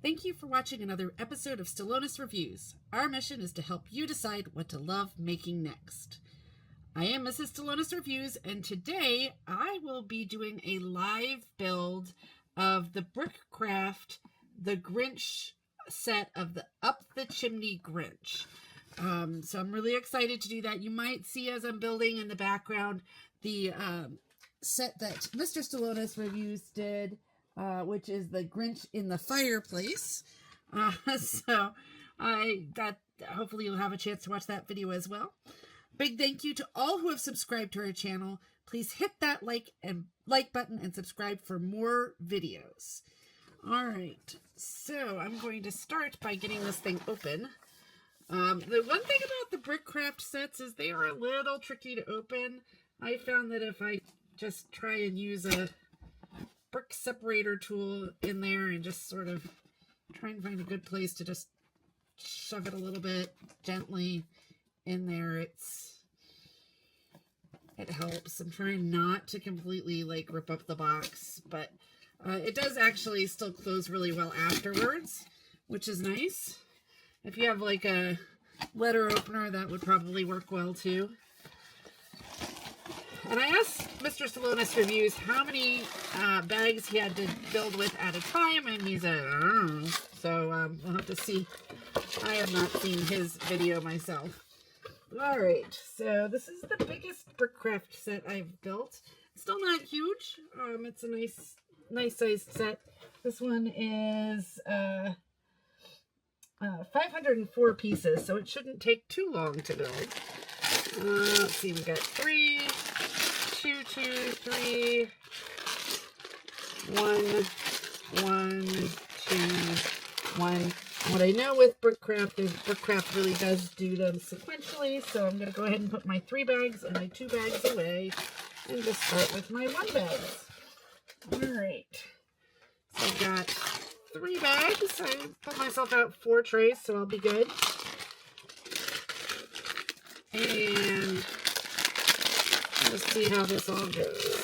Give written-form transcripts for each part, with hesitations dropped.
Thank you for watching another episode of Stallonis Reviews. Our mission is to help you decide what to love making next. I am Mrs. Stallonis Reviews, and today I will be doing a live build of the BrickCraft, the Grinch set of the Up the Chimney Grinch. So I'm really excited to do that. You might see as I'm building in the background the set that Mr. Stallonis Reviews did, which is the Grinch in the fireplace. Hopefully you'll have a chance to watch that video as well. Big thank you to all who have subscribed to our channel. Please hit that like button and subscribe for more videos. All right, so I'm going to start by getting this thing open. The one thing about the BrickCraft sets is they are a little tricky to open. I found that if I just try and use a brick separator tool in there and just sort of try and find a good place to just shove it a little bit gently in there, it helps. I'm trying not to completely like rip up the box, but it does actually still close really well afterwards, which is nice. If you have like a letter opener, that would probably work well too. And I asked Mr. Stallonis Reviews how many bags he had to build with at a time, and he said, I don't know. So we'll have to see. I have not seen his video myself. All right, so this is the biggest BrickCraft set I've built. Still not huge. It's a nice sized set. This one is 504 pieces, so it shouldn't take too long to build. Let's see, we got 3, 2, 3, 1, 1, 2, 1. What I know with BrickCraft is BrickCraft really does do them sequentially, so I'm going to go ahead and put my 3 bags and my 2 bags away and just start with my 1 bags. All right, so I've got 3 bags. I put myself out 4 trays, so I'll be good. And let's see how this all goes.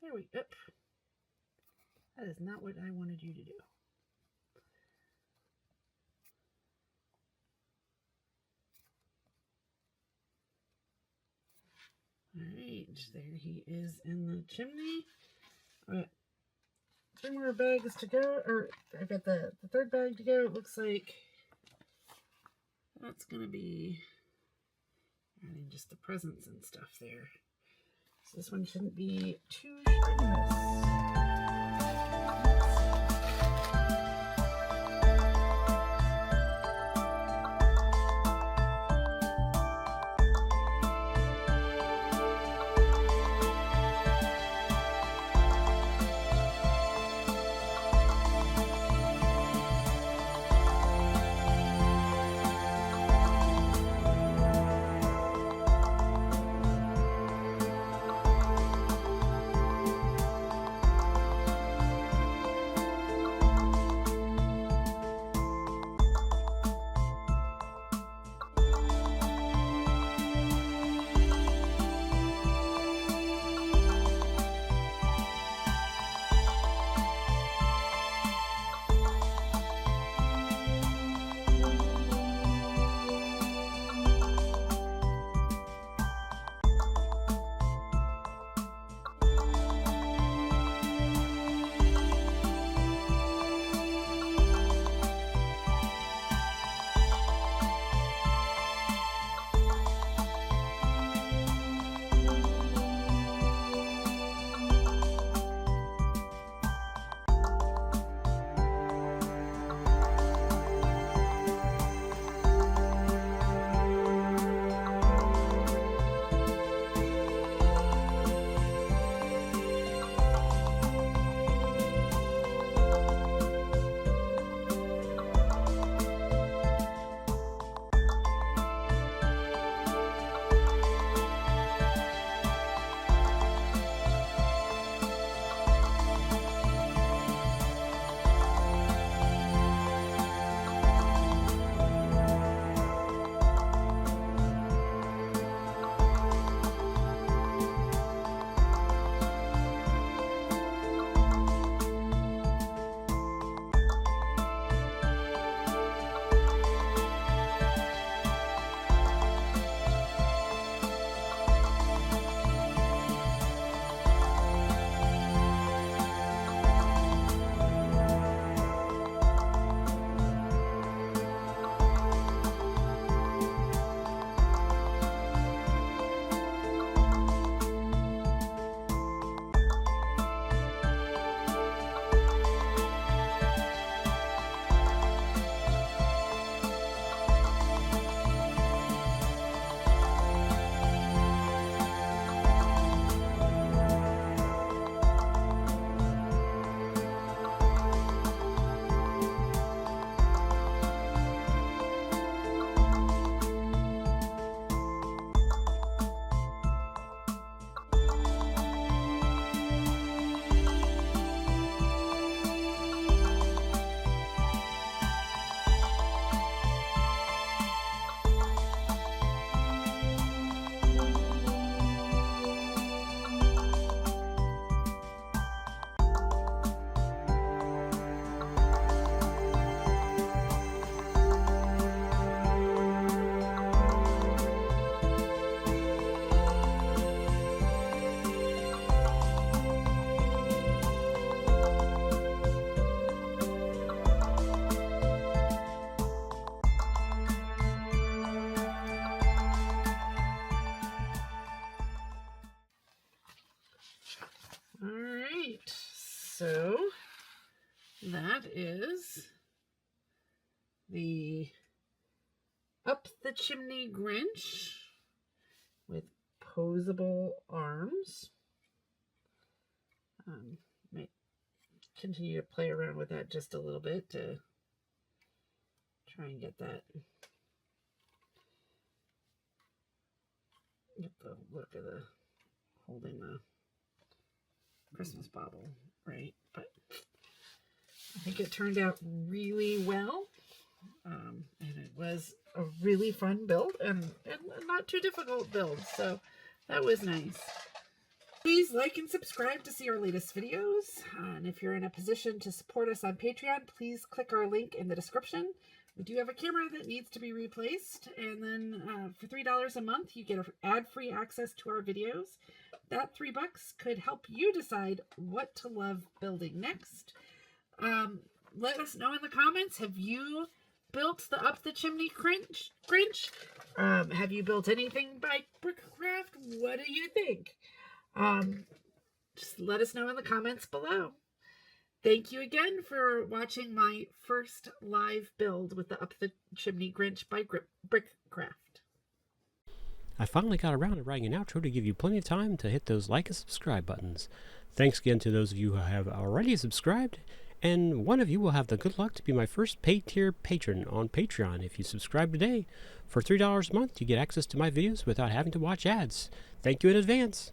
There we go. That is not what I wanted you to do. All right, there he is in the chimney. All right, 3 more bags to go, or I've got the 3rd bag to go. It looks like that's going to be adding just the presents and stuff there. So this one shouldn't be too strenuous. So that is the Up the Chimney Grinch with posable arms. Might continue to play around with that just a little bit to try and get that, get the look of the holding the Christmas bauble right, but I think it turned out really well, and it was a really fun build and not too difficult build, so that was nice. Please like and subscribe to see our latest videos. And if you're in a position to support us on Patreon, please click our link in the description. We do have a camera that needs to be replaced. And then for $3 a month, you get ad-free access to our videos. That $3 could help you decide what to love building next. Let us know in the comments, have you built the Up the Chimney Grinch? Have you built anything by BrickCraft? What do you think? Just let us know in the comments below. Thank you again for watching my first live build with the Up the Chimney Grinch by BrickCraft. I finally got around to writing an outro to give you plenty of time to hit those like and subscribe buttons. Thanks again to those of you who have already subscribed, and one of you will have the good luck to be my first paid tier patron on Patreon if you subscribe today. For $3 a month, you get access to my videos without having to watch ads. Thank you in advance.